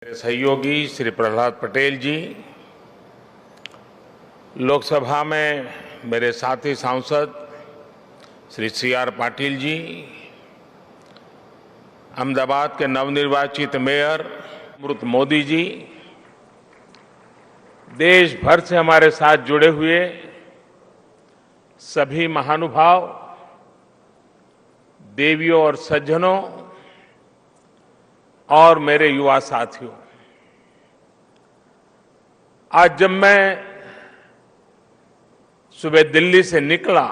मेरे सहयोगी श्री प्रहलाद पटेल जी, लोकसभा में मेरे साथी सांसद श्री सी.आर. पाटिल जी, अहमदाबाद के नवनिर्वाचित मेयर अमृत मोदी जी, देश भर से हमारे साथ जुड़े हुए सभी महानुभाव, देवियों और सज्जनों और मेरे युवा साथियों, आज जब मैं सुबह दिल्ली से निकला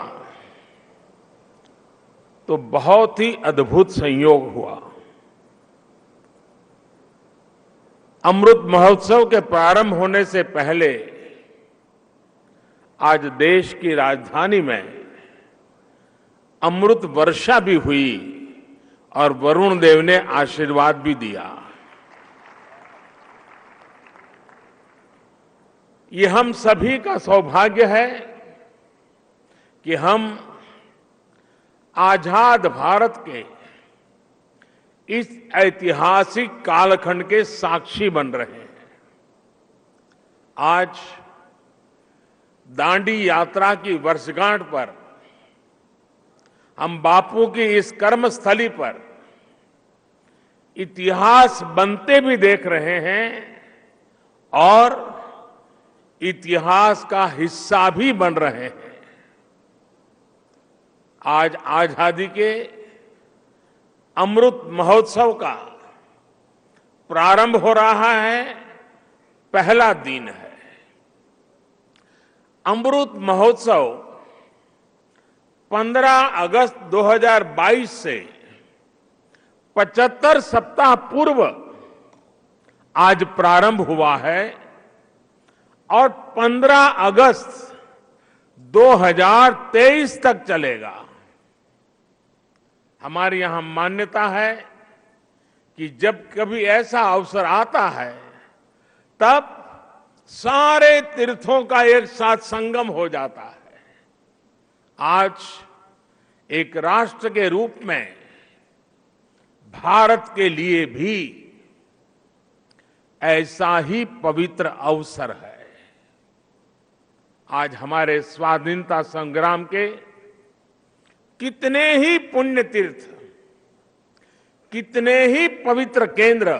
तो बहुत ही अद्भुत संयोग हुआ। अमृत महोत्सव के प्रारंभ होने से पहले आज देश की राजधानी में अमृत वर्षा भी हुई और वरुण देव ने आशीर्वाद भी दिया। ये हम सभी का सौभाग्य है कि हम आजाद भारत के इस ऐतिहासिक कालखंड के साक्षी बन रहे हैं। आज दांडी यात्रा की वर्षगांठ पर हम बापू की इस कर्मस्थली पर इतिहास बनते भी देख रहे हैं और इतिहास का हिस्सा भी बन रहे हैं। आज आजादी के अमृत महोत्सव का प्रारंभ हो रहा है, पहला दिन है। अमृत महोत्सव 15 अगस्त 2022 से 75 सप्ताह पूर्व आज प्रारंभ हुआ है और 15 अगस्त 2023 तक चलेगा। हमारे यहां मान्यता है कि जब कभी ऐसा अवसर आता है तब सारे तीर्थों का एक साथ संगम हो जाता है। आज एक राष्ट्र के रूप में भारत के लिए भी ऐसा ही पवित्र अवसर है। आज हमारे स्वाधीनता संग्राम के कितने ही पुण्य तीर्थ, कितने ही पवित्र केंद्र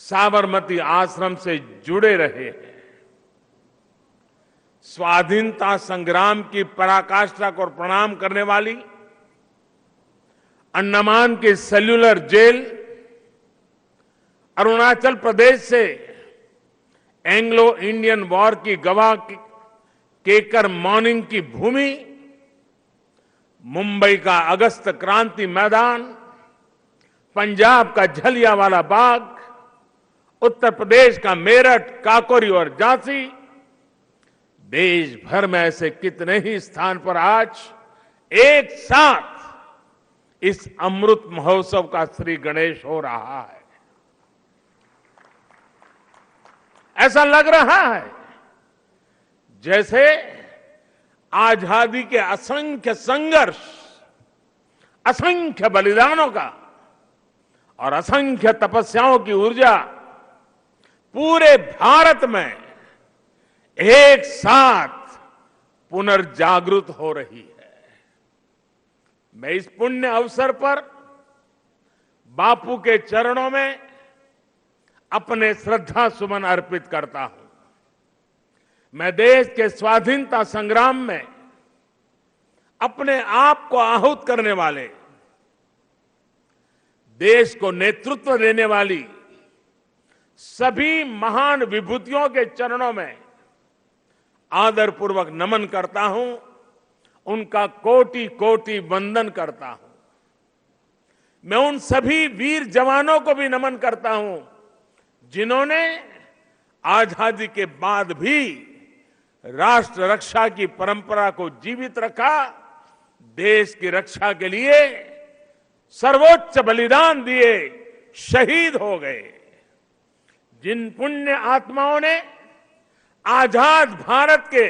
साबरमती आश्रम से जुड़े रहे हैं। स्वाधीनता संग्राम की पराकाष्ठा को प्रणाम करने वाली अंडमान की सेल्यूलर जेल, अरुणाचल प्रदेश से एंग्लो इंडियन वॉर की गवाह केकर मॉर्निंग की भूमि, मुंबई का अगस्त क्रांति मैदान, पंजाब का जलियांवाला बाग, उत्तर प्रदेश का मेरठ, काकोरी और झांसी, देश भर में ऐसे कितने ही स्थान पर आज एक साथ इस अमृत महोत्सव का श्री गणेश हो रहा है। ऐसा लग रहा है जैसे आजादी के असंख्य संघर्ष, असंख्य बलिदानों का और असंख्य तपस्याओं की ऊर्जा पूरे भारत में एक साथ पुनर्जागृत हो रही है। मैं इस पुण्य अवसर पर बापू के चरणों में अपने श्रद्धा सुमन अर्पित करता हूं। मैं देश के स्वाधीनता संग्राम में अपने आप को आहूत करने वाले, देश को नेतृत्व देने वाली सभी महान विभूतियों के चरणों में आदरपूर्वक नमन करता हूं, उनका कोटि कोटि वंदन करता हूं। मैं उन सभी वीर जवानों को भी नमन करता हूं जिन्होंने आजादी के बाद भी राष्ट्र रक्षा की परंपरा को जीवित रखा, देश की रक्षा के लिए सर्वोच्च बलिदान दिए, शहीद हो गए। जिन पुण्य आत्माओं ने आजाद भारत के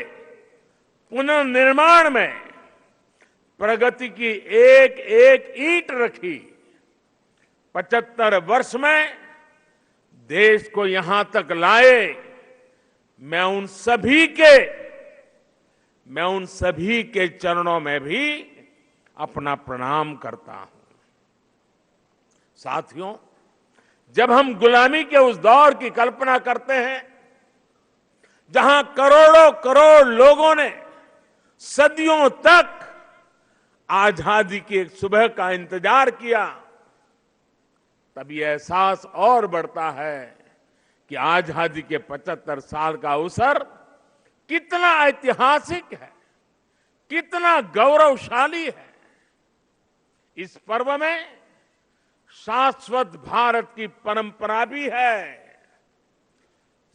पुनर्निर्माण में प्रगति की एक एक ईंट रखी, 75 वर्ष में देश को यहां तक लाए, मैं उन सभी के चरणों में भी अपना प्रणाम करता हूं। साथियों, जब हम गुलामी के उस दौर की कल्पना करते हैं जहां करोड़ों करोड़ लोगों ने सदियों तक आजादी की एक सुबह का इंतजार किया, तब ये एहसास और बढ़ता है कि आजादी के 75 साल का अवसर कितना ऐतिहासिक है, कितना गौरवशाली है। इस पर्व में शाश्वत भारत की परंपरा भी है,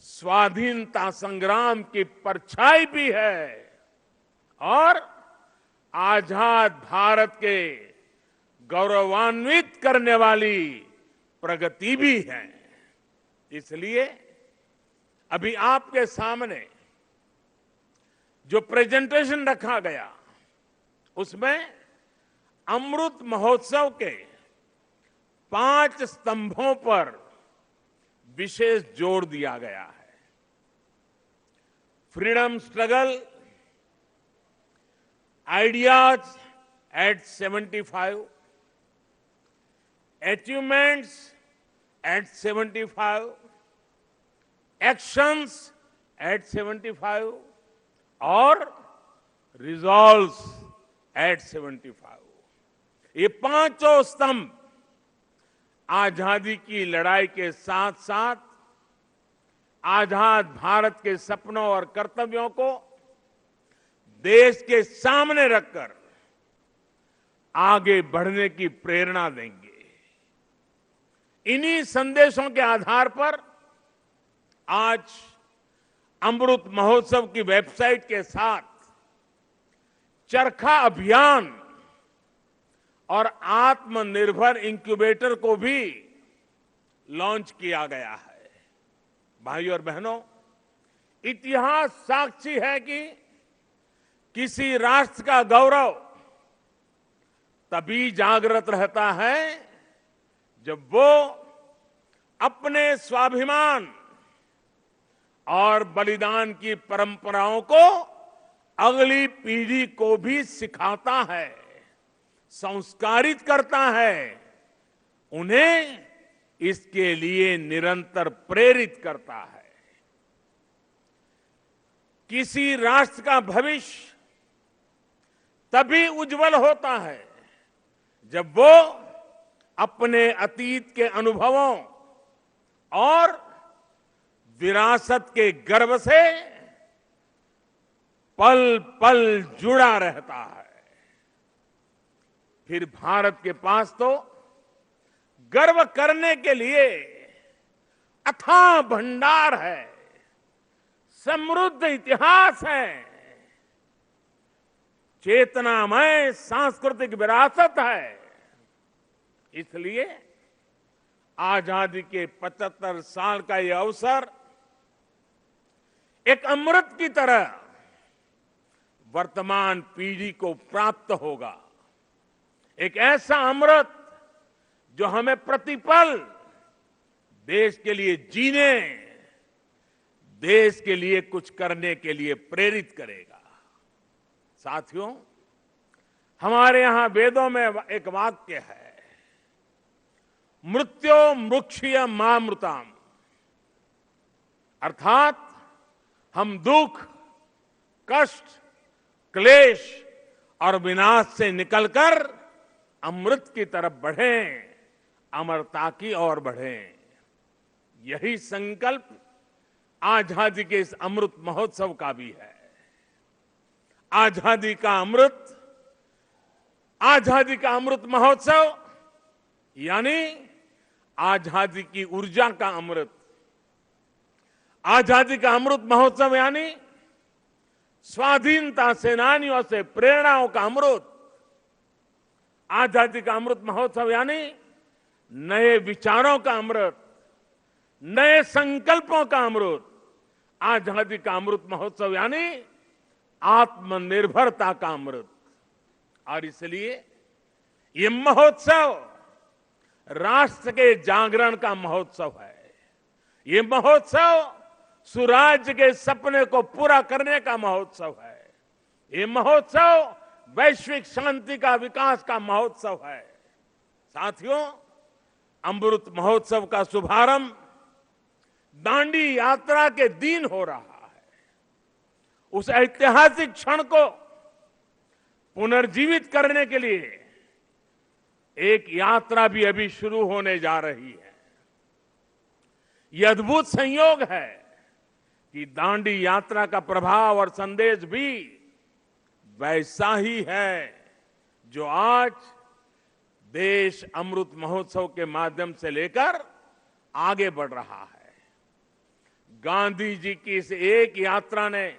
स्वाधीनता संग्राम की परछाई भी है और आजाद भारत के गौरवान्वित करने वाली प्रगति भी है। इसलिए अभी आपके सामने जो प्रेजेंटेशन रखा गया, उसमें अमृत महोत्सव के 5 स्तंभों पर विशेष जोर दिया गया है। Freedom struggle, ideas at 75, achievements at 75, actions at 75 और रिजॉल्व्स एट 75। ये पांचों स्तंभ आजादी की लड़ाई के साथ साथ आजाद भारत के सपनों और कर्तव्यों को देश के सामने रखकर आगे बढ़ने की प्रेरणा देंगे। इन्हीं संदेशों के आधार पर आज अमृत महोत्सव की वेबसाइट के साथ चरखा अभियान और आत्मनिर्भर इंक्यूबेटर को भी लॉन्च किया गया है। भाइयों और बहनों, इतिहास साक्षी है कि किसी राष्ट्र का गौरव तभी जागृत रहता है जब वो अपने स्वाभिमान और बलिदान की परंपराओं को अगली पीढ़ी को भी सिखाता है, संस्कारित करता है, उन्हें इसके लिए निरंतर प्रेरित करता है। किसी राष्ट्र का भविष्य तभी उज्जवल होता है जब वो अपने अतीत के अनुभवों और विरासत के गर्व से पल पल जुड़ा रहता है। फिर भारत के पास तो गर्व करने के लिए अथाह भंडार है, समृद्ध इतिहास है, चेतनामय सांस्कृतिक विरासत है। इसलिए आजादी के 75 साल का यह अवसर एक अमृत की तरह वर्तमान पीढ़ी को प्राप्त होगा। एक ऐसा अमृत जो हमें प्रतिपल देश के लिए जीने, देश के लिए कुछ करने के लिए प्रेरित करेगा। साथियों, हमारे यहां वेदों में एक वाक्य है, मृत्यो मृक्षीय मामृताम, अर्थात हम दुख, कष्ट, क्लेश और विनाश से निकलकर अमृत की तरफ बढ़ें, अमरता की ओर बढ़ें। यही संकल्प आजादी के इस अमृत महोत्सव का भी है। आजादी का अमृत महोत्सव यानी आजादी की ऊर्जा का अमृत। आजादी का अमृत महोत्सव यानी स्वाधीनता सेनानियों से प्रेरणाओं का अमृत। आजादी का अमृत महोत्सव यानी नए विचारों का अमृत, नए संकल्पों का अमृत। आजादी का अमृत महोत्सव यानी आत्मनिर्भरता का अमृत। और इसलिए ये महोत्सव राष्ट्र के जागरण का महोत्सव है, ये महोत्सव सुराज्य के सपने को पूरा करने का महोत्सव है। ये महोत्सव वैश्विक शांति का, विकास का महोत्सव है। साथियों, अमृत महोत्सव का शुभारंभ दांडी यात्रा के दिन हो रहा है। उस ऐतिहासिक क्षण को पुनर्जीवित करने के लिए एक यात्रा भी अभी शुरू होने जा रही है। यह अद्भुत संयोग है कि दांडी यात्रा का प्रभाव और संदेश भी वैसा ही है जो आज देश अमृत महोत्सव के माध्यम से लेकर आगे बढ़ रहा है। गांधी जी की इस एक यात्रा ने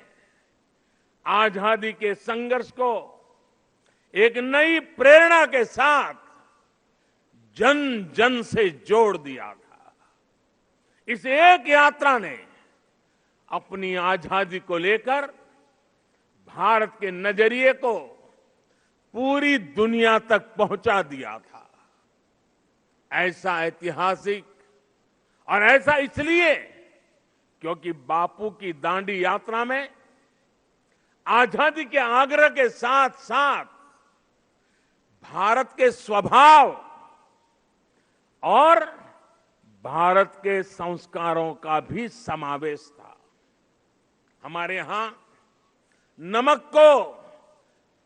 आजादी के संघर्ष को एक नई प्रेरणा के साथ जन जन से जोड़ दिया था। इस एक यात्रा ने अपनी आजादी को लेकर भारत के नजरिए को पूरी दुनिया तक पहुंचा दिया था। ऐसा ऐतिहासिक और ऐसा इसलिए क्योंकि बापू की दांडी यात्रा में आजादी के आग्रह के साथ साथ भारत के स्वभाव और भारत के संस्कारों का भी समावेश था। हमारे यहां नमक को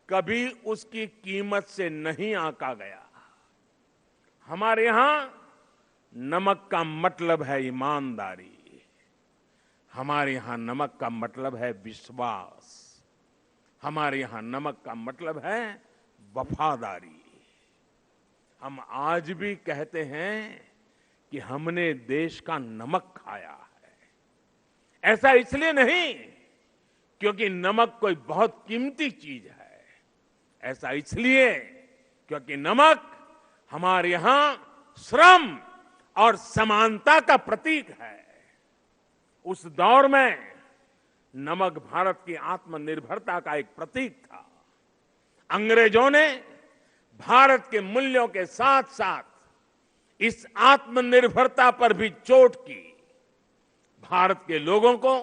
कभी उसकी कीमत से नहीं आंका गया। हमारे यहां नमक का मतलब है ईमानदारी। हमारे यहां नमक का मतलब है विश्वास। हमारे यहां नमक का मतलब है वफादारी। हम आज भी कहते हैं कि हमने देश का नमक खाया है। ऐसा इसलिए नहीं क्योंकि नमक कोई बहुत कीमती चीज है। ऐसा इसलिए क्योंकि नमक हमारे यहां श्रम और समानता का प्रतीक है। उस दौर में नमक भारत की आत्मनिर्भरता का एक प्रतीक था। अंग्रेजों ने भारत के मूल्यों के साथ साथ इस आत्मनिर्भरता पर भी चोट की। भारत के लोगों को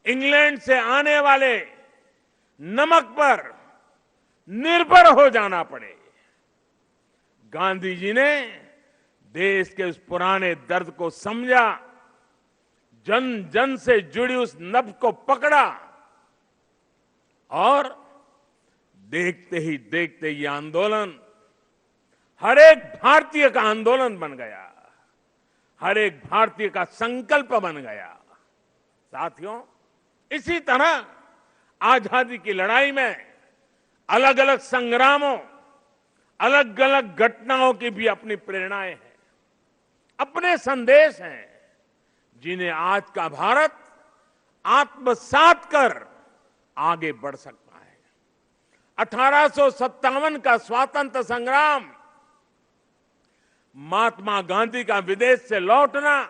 इंग्लैंड से आने वाले नमक पर निर्भर हो जाना पड़े। गांधी जी ने देश के उस पुराने दर्द को समझा, जन जन से जुड़ी उस नब्ज को पकड़ा और देखते ही देखते ये आंदोलन हर एक भारतीय का आंदोलन बन गया, हर एक भारतीय का संकल्प बन गया। साथियों, इसी तरह आजादी की लड़ाई में अलग अलग संग्रामों, अलग अलग घटनाओं की भी अपनी प्रेरणाएं हैं, अपने संदेश हैं, जिन्हें आज का भारत आत्मसात कर आगे बढ़ सकता है। 1857 का स्वातंत्र संग्राम, महात्मा गांधी का विदेश से लौटना,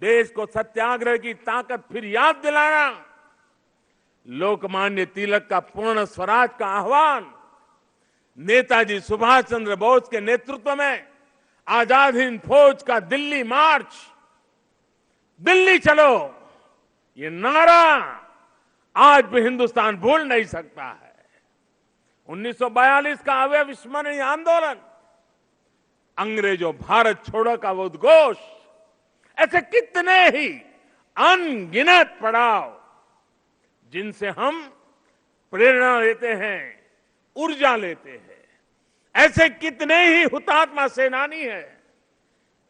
देश को सत्याग्रह की ताकत फिर याद दिलाना, लोकमान्य तिलक का पूर्ण स्वराज का आह्वान, नेताजी सुभाष चंद्र बोस के नेतृत्व में आजाद हिंद फौज का दिल्ली मार्च, दिल्ली चलो, ये नारा आज भी हिंदुस्तान भूल नहीं सकता है। 1942 का अविस्मरणीय आंदोलन, अंग्रेजों भारत छोड़ो का वो उद्घोष, ऐसे कितने ही अनगिनत पड़ाव जिनसे हम प्रेरणा लेते हैं, ऊर्जा लेते हैं। ऐसे कितने ही हुतात्मा सेनानी हैं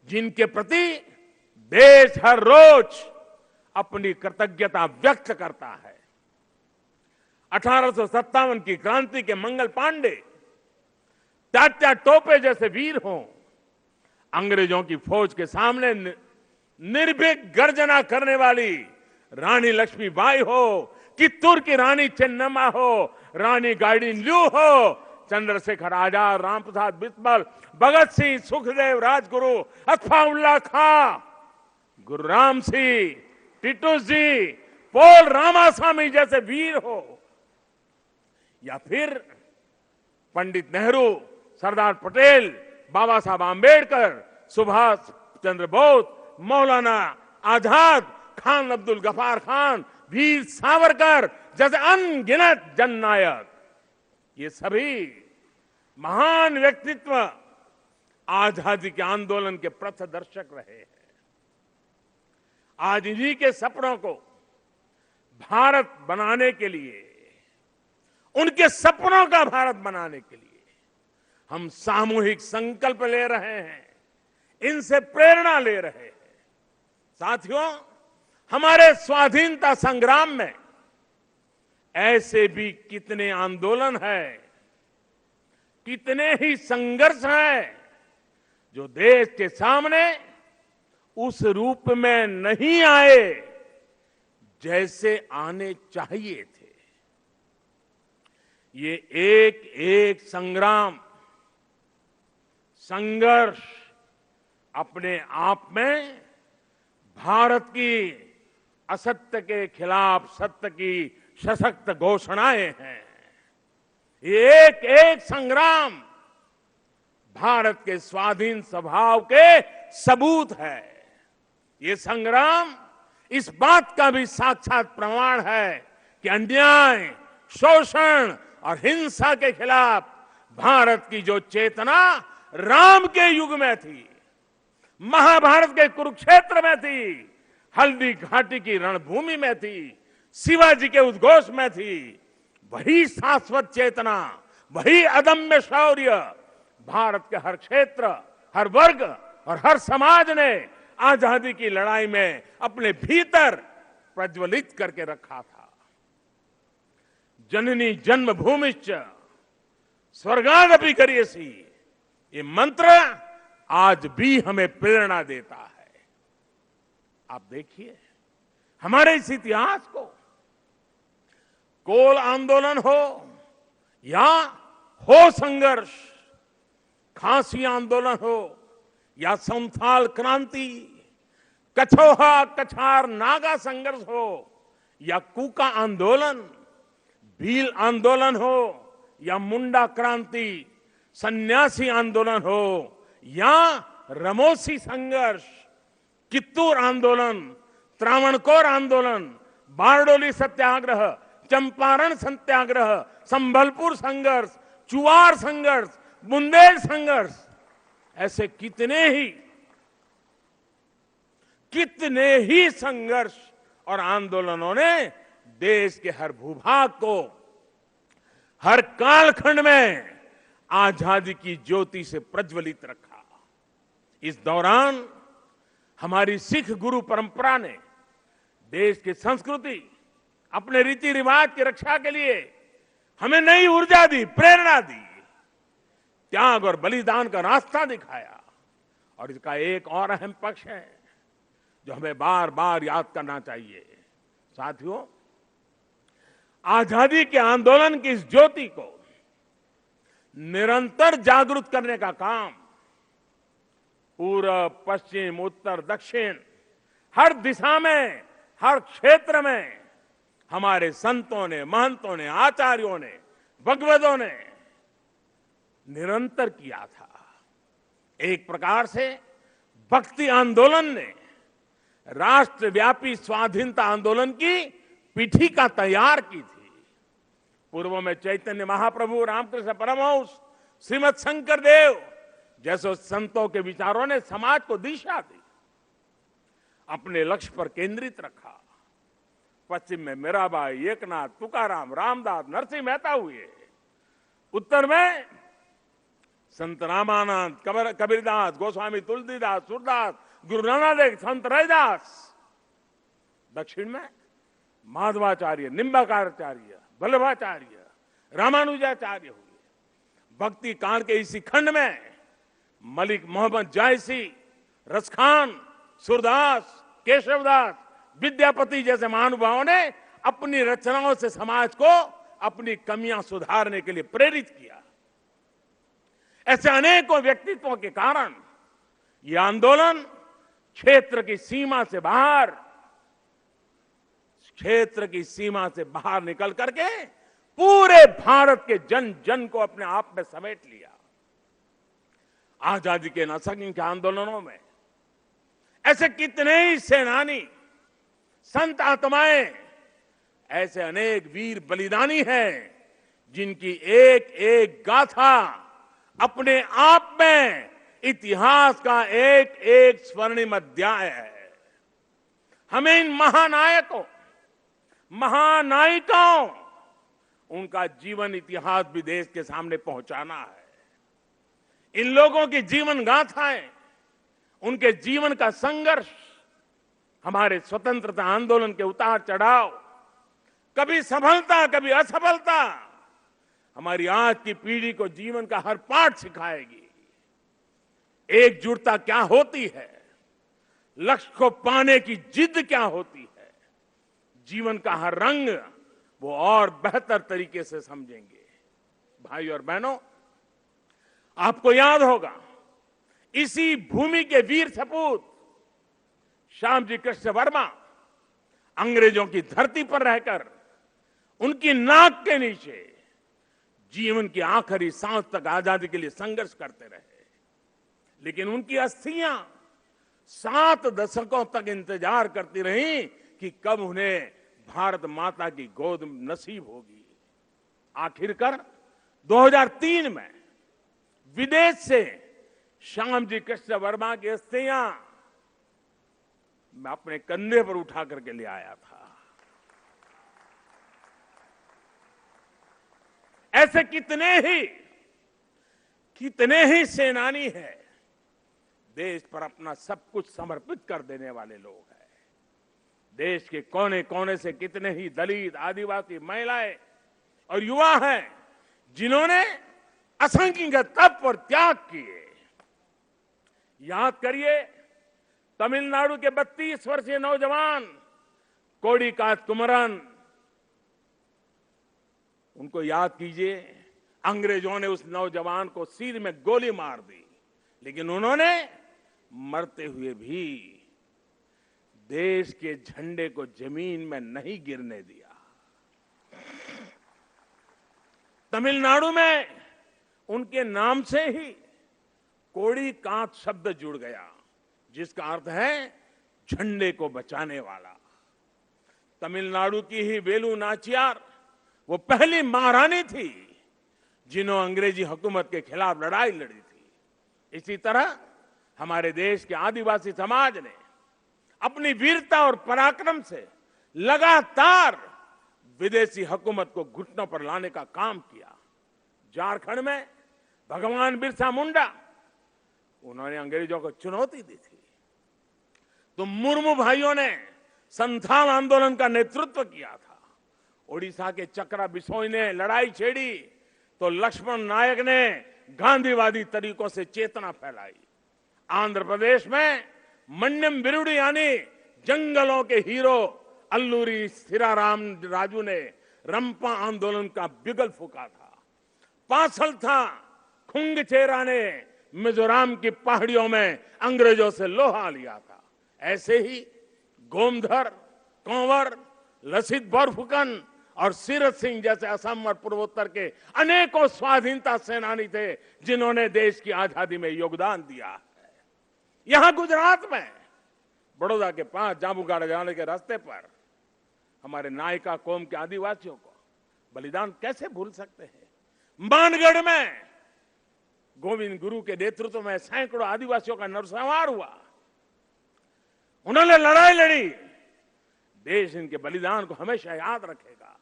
जिनके प्रति देश हर रोज अपनी कृतज्ञता व्यक्त करता है। 1857 की क्रांति के मंगल पांडे, तात्या टोपे जैसे वीर हों, अंग्रेजों की फौज के सामने निर्भीक गर्जना करने वाली रानी लक्ष्मीबाई हो, कित्तूर की रानी चेन्नम्मा हो, रानी गाइडिनल्यू हो, चंद्रशेखर आजाद, रामप्रसाद बिस्मिल, भगत सिंह, सुखदेव, राजगुरु, अत्फाउल्लाह खां, गुरुराम सिंह, टिटू जी, पोल रामास्वामी जैसे वीर हो, या फिर पंडित नेहरू, सरदार पटेल, बाबा साहब आंबेडकर, सुभाष चंद्र बोस, मौलाना आजाद, खान अब्दुल गफार खान, वीर सावरकर जैसे अनगिनत जननायक, ये सभी महान व्यक्तित्व आजादी के आंदोलन के पथदर्शक रहे हैं। आज इन्हीं के सपनों को भारत बनाने के लिए, उनके सपनों का भारत बनाने के लिए हम सामूहिक संकल्प ले रहे हैं, इनसे प्रेरणा ले रहे हैं। साथियों, हमारे स्वाधीनता संग्राम में ऐसे भी कितने आंदोलन हैं, कितने ही संघर्ष हैं जो देश के सामने उस रूप में नहीं आए जैसे आने चाहिए थे। ये एक एक संग्राम, संघर्ष अपने आप में भारत की असत्य के खिलाफ सत्य की सशक्त घोषणाएं हैं। ये एक एक संग्राम भारत के स्वाधीन स्वभाव के सबूत है। ये संग्राम इस बात का भी साक्षात प्रमाण है कि अन्याय, शोषण और हिंसा के खिलाफ भारत की जो चेतना राम के युग में थी, महाभारत के कुरुक्षेत्र में थी, हल्दी घाटी की रणभूमि में थी, शिवाजी के उद्घोष में थी, वही शाश्वत चेतना, वही अदम्य शौर्य भारत के हर क्षेत्र, हर वर्ग और हर समाज ने आजादी की लड़ाई में अपने भीतर प्रज्वलित करके रखा था। जननी जन्मभूमिश्च स्वर्गादपि गरीयसी, ये मंत्र आज भी हमें प्रेरणा देता है। आप देखिए हमारे इस इतिहास को, कोल आंदोलन हो या हो संघर्ष, खांसी आंदोलन हो या संथाल क्रांति, कछोहा कछार नागा संघर्ष हो या कूका आंदोलन, भील आंदोलन हो या मुंडा क्रांति, सन्यासी आंदोलन हो या रमोसी संघर्ष, कित्तूर आंदोलन, त्रावणकोर आंदोलन, बारडोली सत्याग्रह, चंपारण सत्याग्रह, संभलपुर संघर्ष, चुआर संघर्ष, बुंदेल संघर्ष, ऐसे कितने ही संघर्ष और आंदोलनों ने देश के हर भूभाग को, हर कालखंड में आजादी की ज्योति से प्रज्वलित रखा। इस दौरान हमारी सिख गुरु परंपरा ने देश की संस्कृति, अपने रीति रिवाज की रक्षा के लिए हमें नई ऊर्जा दी, प्रेरणा दी, त्याग और बलिदान का रास्ता दिखाया। और इसका एक और अहम पक्ष है जो हमें बार बार याद करना चाहिए। साथियों, आजादी के आंदोलन की इस ज्योति को निरंतर जागृत करने का काम पूर्व, पश्चिम, उत्तर, दक्षिण, हर दिशा में, हर क्षेत्र में हमारे संतों ने, महंतों ने, आचार्यों ने, भगवतों ने निरंतर किया था। एक प्रकार से भक्ति आंदोलन ने राष्ट्रव्यापी स्वाधीनता आंदोलन की पीठिका तैयार की थी। पूर्व में चैतन्य महाप्रभु, रामकृष्ण परमहंस, श्रीमद शंकर देव जैसे संतों के विचारों ने समाज को दिशा दी, अपने लक्ष्य पर केंद्रित रखा। पश्चिम में मीराबाई, एकनाथ, तुकाराम, रामदास, नरसिंह मेहता हुए। उत्तर में संत रामानंद, कबीरदास, गोस्वामी तुलसीदास, सूरदास, गुरु नानक देव, संत रैदास। दक्षिण में माधवाचार्य, निम्बाकारचार्य, वल्लभाचार्य, रामानुजाचार्य हुए। भक्ति कांड के इसी खंड में मलिक मोहम्मद जायसी, रसखान, सूरदास, केशवदास, विद्यापति जैसे महानुभावों ने अपनी रचनाओं से समाज को अपनी कमियां सुधारने के लिए प्रेरित किया। ऐसे अनेकों व्यक्तित्वों के कारण यह आंदोलन क्षेत्र की सीमा से बाहर निकल करके पूरे भारत के जन जन को अपने आप में समेट लिया। आजादी के असंख्य आंदोलनों में ऐसे कितने ही सेनानी, संत आत्माएं, ऐसे अनेक वीर बलिदानी हैं जिनकी एक एक गाथा अपने आप में इतिहास का एक एक स्वर्णिम अध्याय है। हमें इन महानायकों, महानायिकाओं, उनका जीवन इतिहास भी देश के सामने पहुंचाना है। इन लोगों की जीवन गाथाएं, उनके जीवन का संघर्ष, हमारे स्वतंत्रता आंदोलन के उतार चढ़ाव, कभी सफलता कभी असफलता, हमारी आज की पीढ़ी को जीवन का हर पाठ सिखाएगी। एकजुटता क्या होती है, लक्ष्य को पाने की जिद क्या होती है, जीवन का हर रंग वो और बेहतर तरीके से समझेंगे। भाई और बहनों, आपको याद होगा, इसी भूमि के वीर सपूत श्यामजी कृष्ण वर्मा अंग्रेजों की धरती पर रहकर उनकी नाक के नीचे जीवन की आखिरी सांस तक आजादी के लिए संघर्ष करते रहे। लेकिन उनकी अस्थियां 7 दशकों तक इंतजार करती रहीं कि कब उन्हें भारत माता की गोद नसीब होगी। आखिरकार 2003 में विदेश से श्यामजी कृष्ण वर्मा की अस्थियां मैं अपने कंधे पर उठा करके ले आया था। ऐसे कितने ही सेनानी हैं, देश पर अपना सब कुछ समर्पित कर देने वाले लोग हैं। देश के कोने कोने से कितने ही दलित, आदिवासी, महिलाएं और युवा हैं जिन्होंने असंख्य तप और त्याग किए। याद करिए, तमिलनाडु के 32 वर्षीय नौजवान कोडिकात कुमरन, उनको याद कीजिए। अंग्रेजों ने उस नौजवान को सिर में गोली मार दी, लेकिन उन्होंने मरते हुए भी देश के झंडे को जमीन में नहीं गिरने दिया। तमिलनाडु में उनके नाम से ही कोडिकात शब्द जुड़ गया, जिसका अर्थ है झंडे को बचाने वाला। तमिलनाडु की ही वेलु नाचियार वो पहली महारानी थी जिन्होंने अंग्रेजी हुकूमत के खिलाफ लड़ाई लड़ी थी। इसी तरह हमारे देश के आदिवासी समाज ने अपनी वीरता और पराक्रम से लगातार विदेशी हुकूमत को घुटनों पर लाने का काम किया। झारखंड में भगवान बिरसा मुंडा, उन्होंने अंग्रेजों को चुनौती दी थी। तो मुर्मू भाइयों ने संथाल आंदोलन का नेतृत्व किया था। ओडिशा के चक्रा बिसोई ने लड़ाई छेड़ी तो लक्ष्मण नायक ने गांधीवादी तरीकों से चेतना फैलाई। आंध्र प्रदेश में मन्यम बिरुडी यानी जंगलों के हीरो अल्लूरी सीराराम राजू ने रंपा आंदोलन का बिगल फूका था। पासल था खुंगचेरा ने मिजोरम की पहाड़ियों में अंग्रेजों से लोहा लिया था। ऐसे ही गोमधर, कंवर, लसित बोरफुकन और सीरत सिंह जैसे असम और पूर्वोत्तर के अनेकों स्वाधीनता सेनानी थे जिन्होंने देश की आजादी में योगदान दिया है। यहां गुजरात में बड़ौदा के पास जांबुगाड़ा जाने के रास्ते पर हमारे नायका कौम के आदिवासियों को बलिदान कैसे भूल सकते हैं। मानगढ़ में गोविंद गुरु के नेतृत्व में सैकड़ों आदिवासियों का नरसंहार हुआ। उन्होंने लड़ाई लड़ी। देश इनके बलिदान को हमेशा याद रखेगा।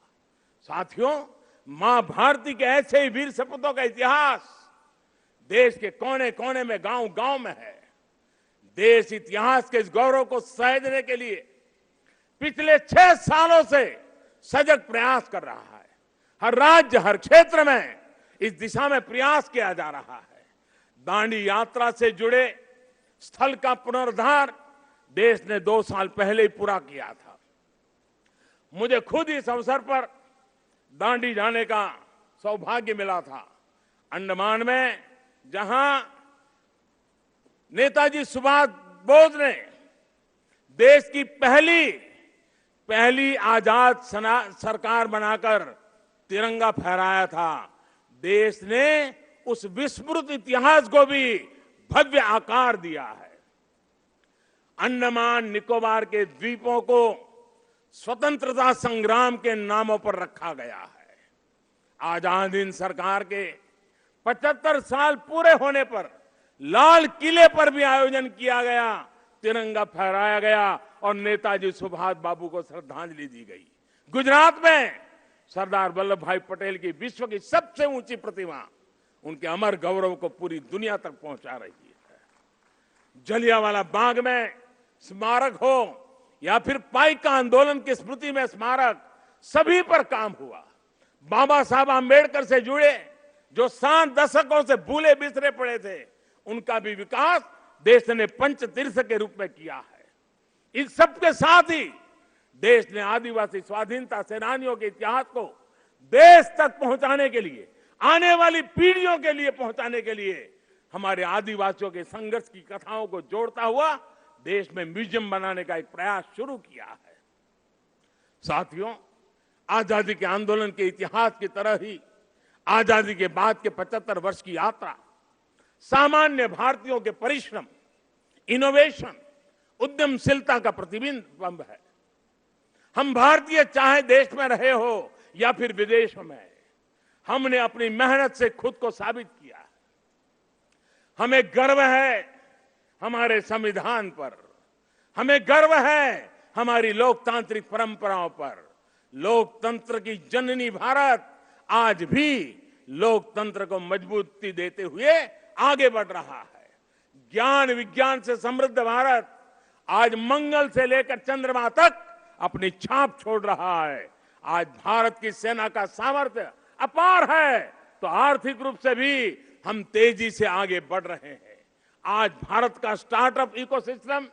साथियों, मां भारती के ऐसे ही वीर सपूतों का इतिहास देश के कोने कोने में, गांव गांव में है। देश इतिहास के इस गौरव को सहेजने के लिए पिछले 6 सालों से सजग प्रयास कर रहा है। हर राज्य, हर क्षेत्र में इस दिशा में प्रयास किया जा रहा है। दांडी यात्रा से जुड़े स्थल का पुनरुद्धार देश ने 2 साल पहले ही पूरा किया था। मुझे खुद इस अवसर पर दांडी जाने का सौभाग्य मिला था। अंडमान में जहां नेताजी सुभाष बोस ने देश की पहली आजाद सरकार बनाकर तिरंगा फहराया था, देश ने उस विस्मृत इतिहास को भी भव्य आकार दिया है। अंडमान निकोबार के द्वीपों को स्वतंत्रता संग्राम के नामों पर रखा गया है। आजाद हिंद सरकार के 75 साल पूरे होने पर लाल किले पर भी आयोजन किया गया, तिरंगा फहराया गया और नेताजी सुभाष बाबू को श्रद्धांजलि दी गई। गुजरात में सरदार वल्लभ भाई पटेल की विश्व की सबसे ऊंची प्रतिमा उनके अमर गौरव को पूरी दुनिया तक पहुंचा रही है। जलियांवाला बाग में स्मारक हो या फिर पाइका आंदोलन की स्मृति में स्मारक, सभी पर काम हुआ। बाबा साहब आंबेडकर से जुड़े जो 7 दशकों से भूले बिसरे पड़े थे, उनका भी विकास देश ने पंचतीर्थ के रूप में किया है। इस सबके साथ ही देश ने आदिवासी स्वाधीनता सेनानियों के इतिहास को देश तक पहुंचाने के लिए, आने वाली पीढ़ियों के लिए पहुंचाने के लिए हमारे आदिवासियों के संघर्ष की कथाओं को जोड़ता हुआ देश में म्यूजियम बनाने का एक प्रयास शुरू किया है। साथियों, आजादी के आंदोलन के इतिहास की तरह ही आजादी के बाद के 75 वर्ष की यात्रा सामान्य भारतीयों के परिश्रम, इनोवेशन, उद्यमशीलता का प्रतिबिंब है। हम भारतीय चाहे देश में रहे हो या फिर विदेशों में, हमने अपनी मेहनत से खुद को साबित किया है। हमें गर्व है हमारे संविधान पर, हमें गर्व है हमारी लोकतांत्रिक परंपराओं पर। लोकतंत्र की जननी भारत आज भी लोकतंत्र को मजबूती देते हुए आगे बढ़ रहा है। ज्ञान विज्ञान से समृद्ध भारत आज मंगल से लेकर चंद्रमा तक अपनी छाप छोड़ रहा है। आज भारत की सेना का सामर्थ्य अपार है, तो आर्थिक रूप से भी हम तेजी से आगे बढ़ रहे हैं। आज भारत का स्टार्टअप इकोसिस्टम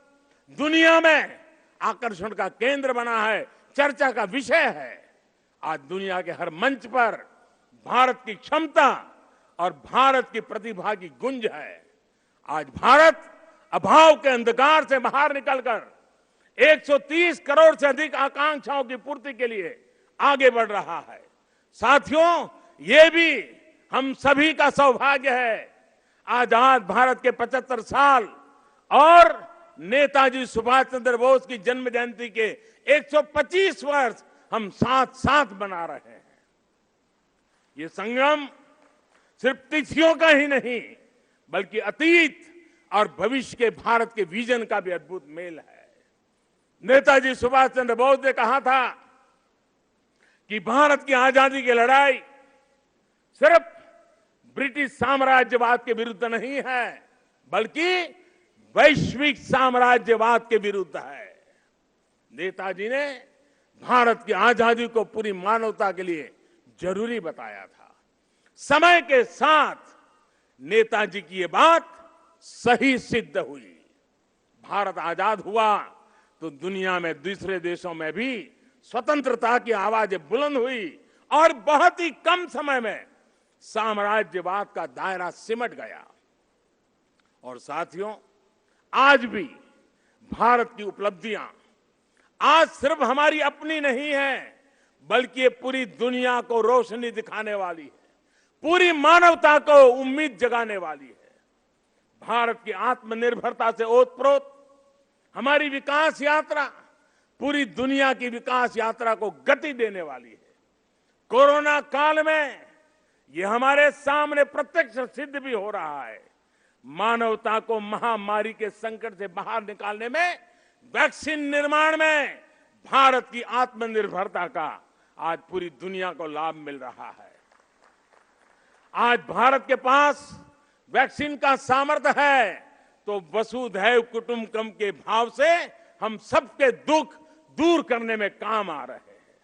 दुनिया में आकर्षण का केंद्र बना है, चर्चा का विषय है। आज दुनिया के हर मंच पर भारत की क्षमता और भारत की प्रतिभा की गुंज है। आज भारत अभाव के अंधकार से बाहर निकलकर 130 करोड़ से अधिक आकांक्षाओं की पूर्ति के लिए आगे बढ़ रहा है। साथियों, ये भी हम सभी का सौभाग्य है। आजाद भारत के 75 साल और नेताजी सुभाष चंद्र बोस की जन्म जयंती के 125 वर्ष हम साथ साथ मना रहे हैं। ये संगम सिर्फ तिथियों का ही नहीं, बल्कि अतीत और भविष्य के भारत के विजन का भी अद्भुत मेल है। नेताजी सुभाष चंद्र बोस ने कहा था कि भारत की आजादी की लड़ाई सिर्फ ब्रिटिश साम्राज्यवाद के विरुद्ध नहीं है, बल्कि वैश्विक साम्राज्यवाद के विरुद्ध है। नेताजी ने भारत की आजादी को पूरी मानवता के लिए जरूरी बताया था। समय के साथ नेताजी की ये बात सही सिद्ध हुई। भारत आजाद हुआ तो दुनिया में दूसरे देशों में भी स्वतंत्रता की आवाजें बुलंद हुई और बहुत ही कम समय में साम्राज्यवाद का दायरा सिमट गया। और साथियों, आज भी भारत की उपलब्धियां आज सिर्फ हमारी अपनी नहीं है, बल्कि ये पूरी दुनिया को रोशनी दिखाने वाली है, पूरी मानवता को उम्मीद जगाने वाली है। भारत की आत्मनिर्भरता से ओतप्रोत हमारी विकास यात्रा पूरी दुनिया की विकास यात्रा को गति देने वाली है। कोरोना काल में ये हमारे सामने प्रत्यक्ष सिद्ध भी हो रहा है। मानवता को महामारी के संकट से बाहर निकालने में, वैक्सीन निर्माण में भारत की आत्मनिर्भरता का आज पूरी दुनिया को लाभ मिल रहा है। आज भारत के पास वैक्सीन का सामर्थ्य है, तो वसुधैव कुटुंबकम के भाव से हम सबके दुख दूर करने में काम आ रहे हैं।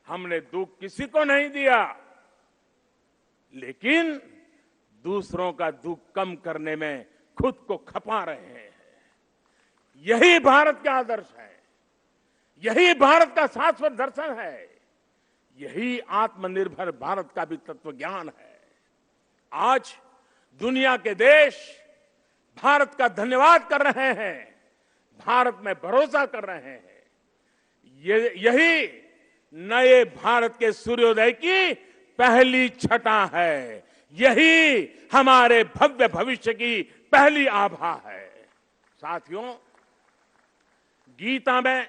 हमने दुख किसी को नहीं दिया, लेकिन दूसरों का दुख कम करने में खुद को खपा रहे हैं। यही भारत का आदर्श है, यही भारत का शाश्वत दर्शन है, यही आत्मनिर्भर भारत का भी तत्व ज्ञान है। आज दुनिया के देश भारत का धन्यवाद कर रहे हैं, भारत में भरोसा कर रहे हैं। यही नए भारत के सूर्योदय की पहली छटा है, यही हमारे भव्य भविष्य की पहली आभा है। साथियों, गीता में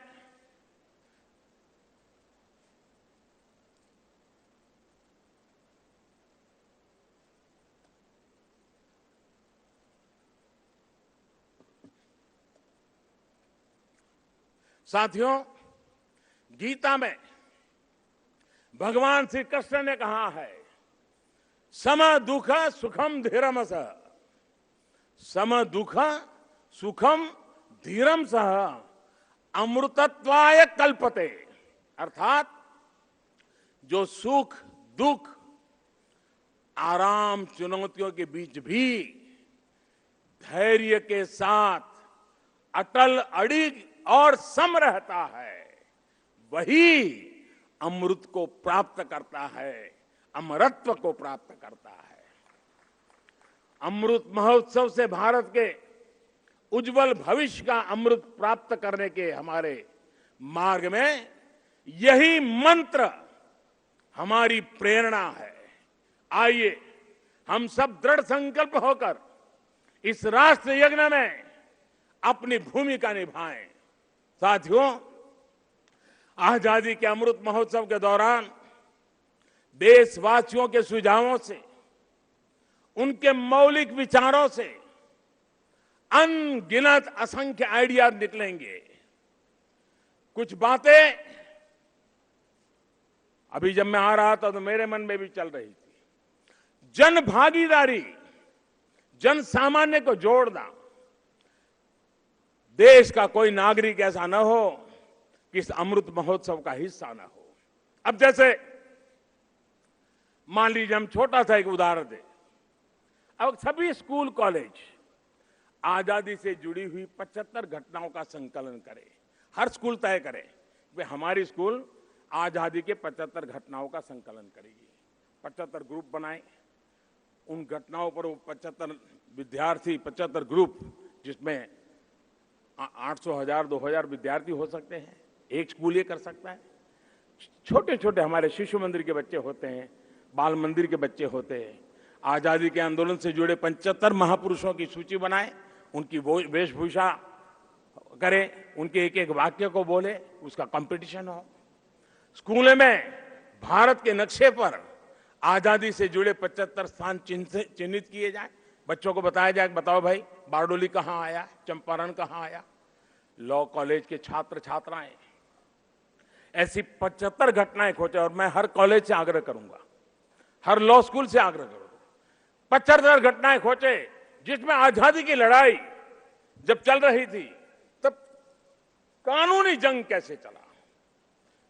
साथियों, गीता में भगवान श्री कृष्ण ने कहा है, सम दुख सुखम धीरम सह, सम दुख सुखम धीरम सह अमृतत्वाय कल्पते। अर्थात जो सुख दुख आराम चुनौतियों के बीच भी धैर्य के साथ अटल अड़िग और सम रहता है, वही अमृत को प्राप्त करता है, अमरत्व को प्राप्त करता है। अमृत महोत्सव से भारत के उज्जवल भविष्य का अमृत प्राप्त करने के हमारे मार्ग में यही मंत्र हमारी प्रेरणा है। आइए हम सब दृढ़ संकल्प होकर इस राष्ट्र यज्ञ में अपनी भूमिका निभाएं। साथियों, आजादी के अमृत महोत्सव के दौरान देशवासियों के सुझावों से, उनके मौलिक विचारों से अनगिनत असंख्य आइडियाज निकलेंगे। कुछ बातें अभी जब मैं आ रहा था तो मेरे मन में भी चल रही थी। जन भागीदारी, जन सामान्य को जोड़ना। देश का कोई नागरिक ऐसा न हो कि इस अमृत महोत्सव का हिस्सा न हो। अब जैसे मान लीजिए, हम छोटा सा एक उदाहरण दें। अब सभी स्कूल कॉलेज आजादी से जुड़ी हुई 75 घटनाओं का संकलन करें। हर स्कूल तय करे वे हमारी स्कूल आजादी के 75 घटनाओं का संकलन करेगी। 75 ग्रुप बनाए, उन घटनाओं पर वो 75 विद्यार्थी, 75 ग्रुप, जिसमें 800, 1000, 2000 विद्यार्थी हो सकते हैं। एक स्कूल ये कर सकता है। छोटे छोटे हमारे शिशु मंदिर के बच्चे होते हैं, बाल मंदिर के बच्चे होते हैं। आजादी के आंदोलन से जुड़े 75 महापुरुषों की सूची बनाए, उनकी वेशभूषा करें, उनके एक एक वाक्य को बोले, उसका कंपटीशन हो। स्कूल में भारत के नक्शे पर आजादी से जुड़े 75 स्थान चिन्हित किए जाए। बच्चों को बताया जाए, बताओ भाई बारडोली कहां आया, चंपारण कहां आया। लॉ कॉलेज के छात्र छात्राएं ऐसी 75 घटनाएं खोजे, और मैं हर कॉलेज से आग्रह करूंगा, हर लॉ स्कूल से आग्रह करूंगा, 75 घटनाएं खोजे जिसमें आजादी की लड़ाई जब चल रही थी तब कानूनी जंग कैसे चला,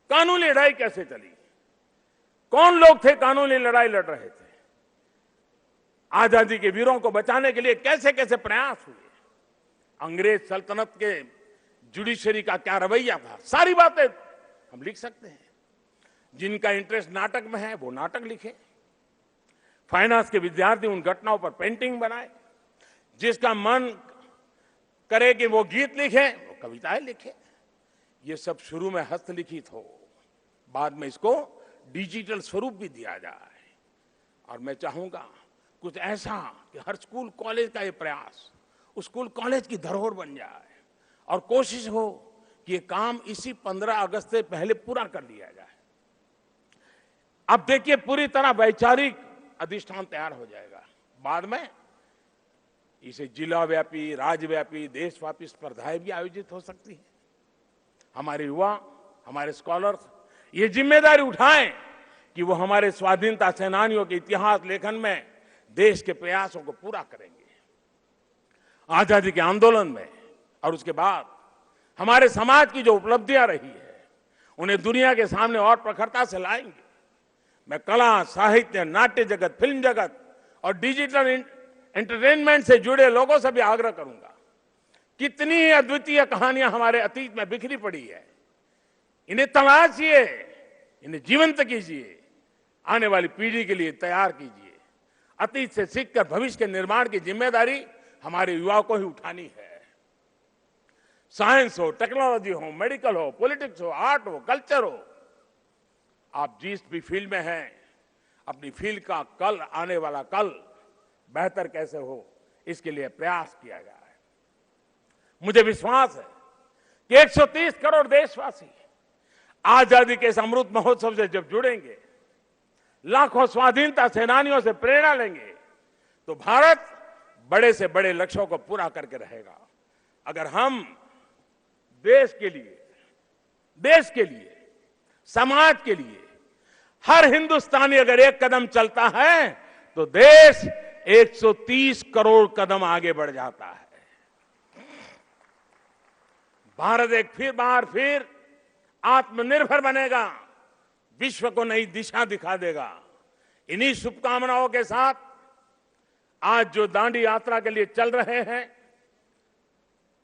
कानूनी लड़ाई कैसे चली, कौन लोग थे कानूनी लड़ाई लड़ रहे थे, आजादी के वीरों को बचाने के लिए कैसे कैसे प्रयास हुए, अंग्रेज सल्तनत के जुडिशरी का क्या रवैया था। सारी बातें हम लिख सकते हैं। जिनका इंटरेस्ट नाटक में है वो नाटक लिखे, फाइनेंस के विद्यार्थी उन घटनाओं पर पेंटिंग बनाए, जिसका मन करे कि वो गीत लिखे वो कविताएं लिखे। ये सब शुरू में हस्तलिखित हो, बाद में इसको डिजिटल स्वरूप भी दिया जाए। और मैं चाहूंगा कुछ ऐसा कि हर स्कूल कॉलेज का ये प्रयास उस स्कूल कॉलेज की धरोहर बन जाए, और कोशिश हो कि ये काम इसी 15 अगस्त से पहले पूरा कर लिया जाए। अब देखिए, पूरी तरह वैचारिक अधिष्ठान तैयार हो जाएगा। बाद में इसे जिला व्यापी, राज्यव्यापी, देशव्यापी स्पर्धाएं भी आयोजित हो सकती हैं। हमारे युवा, हमारे स्कॉलर्स ये जिम्मेदारी उठाएं कि वो हमारे स्वाधीनता सेनानियों के इतिहास लेखन में देश के प्रयासों को पूरा करेंगे। आजादी के आंदोलन में और उसके बाद हमारे समाज की जो उपलब्धियां रही है, उन्हें दुनिया के सामने और प्रखरता से लाएंगे। मैं कला, साहित्य, नाट्य जगत, फिल्म जगत और डिजिटल एंटरटेनमेंट से जुड़े लोगों से भी आग्रह करूंगा। कितनी ही अद्वितीय कहानियां हमारे अतीत में बिखरी पड़ी है, इन्हें तलाशिए, इन्हें जीवंत कीजिए, आने वाली पीढ़ी के लिए तैयार कीजिए। अतीत से सीखकर भविष्य के निर्माण की जिम्मेदारी हमारे युवाओं को ही उठानी है। साइंस हो, टेक्नोलॉजी हो, मेडिकल हो, पॉलिटिक्स हो, आर्ट हो, कल्चर हो, आप जिस भी फील्ड में हैं, अपनी फील्ड का कल, आने वाला कल बेहतर कैसे हो, इसके लिए प्रयास किया जाए। मुझे विश्वास है कि 130 करोड़ देशवासी आजादी के इस अमृत महोत्सव से जब जुड़ेंगे, लाखों स्वाधीनता सेनानियों से प्रेरणा लेंगे, तो भारत बड़े से बड़े लक्ष्यों को पूरा करके रहेगा। अगर हम देश के लिए, समाज के लिए हर हिंदुस्तानी अगर एक कदम चलता है तो देश 130 करोड़ कदम आगे बढ़ जाता है। भारत एक बार फिर आत्मनिर्भर बनेगा, विश्व को नई दिशा दिखा देगा। इन्हीं शुभकामनाओं के साथ आज जो दांडी यात्रा के लिए चल रहे हैं,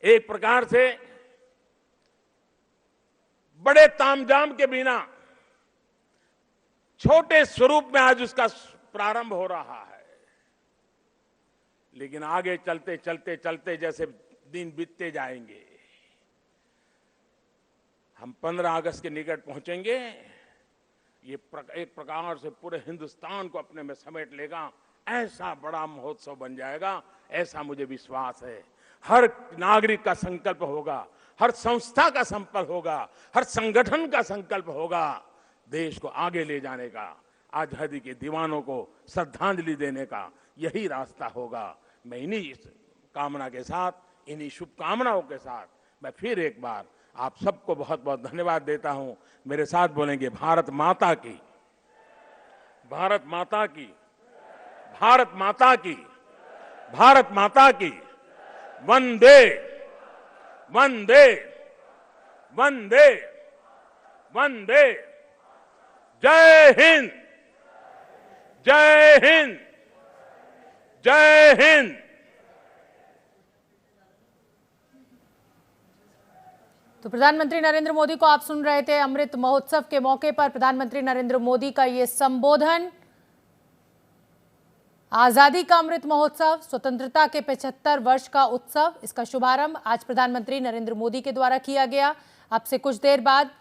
एक प्रकार से बड़े तामझाम के बिना छोटे स्वरूप में आज उसका प्रारंभ हो रहा है। लेकिन आगे चलते चलते चलते जैसे दिन बीतते जाएंगे, हम 15 अगस्त के निकट पहुंचेंगे। ये एक प्रकार से पूरे हिंदुस्तान को अपने में समेट लेगा। ऐसा बड़ा महोत्सव बन जाएगा, ऐसा मुझे विश्वास है। हर नागरिक का संकल्प होगा, हर संस्था का संकल्प होगा, हर संगठन का संकल्प होगा देश को आगे ले जाने का, आजादी के दीवानों को श्रद्धांजलि देने का। यही रास्ता होगा। मैं इन्हीं कामना के साथ, इन्हीं शुभकामनाओं के साथ मैं फिर एक बार आप सबको बहुत बहुत धन्यवाद देता हूं। मेरे साथ बोलेंगे भारत माता की, भारत माता की, भारत माता की, भारत माता की। वंदे वंदे वंदे वंदे। जय हिंद, जय हिंद, जय हिंद। तो प्रधानमंत्री नरेंद्र मोदी को आप सुन रहे थे। अमृत महोत्सव के मौके पर प्रधानमंत्री नरेंद्र मोदी का ये संबोधन। आजादी का अमृत महोत्सव, स्वतंत्रता के 75 वर्ष का उत्सव, इसका शुभारंभ आज प्रधानमंत्री नरेंद्र मोदी के द्वारा किया गया। अब से कुछ देर बाद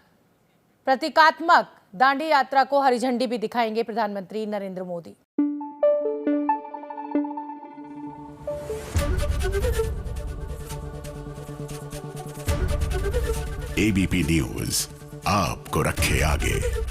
प्रतीकात्मक दांडी यात्रा को हरी झंडी भी दिखाएंगे प्रधानमंत्री नरेंद्र मोदी। एबीपी न्यूज आपको रखे आगे।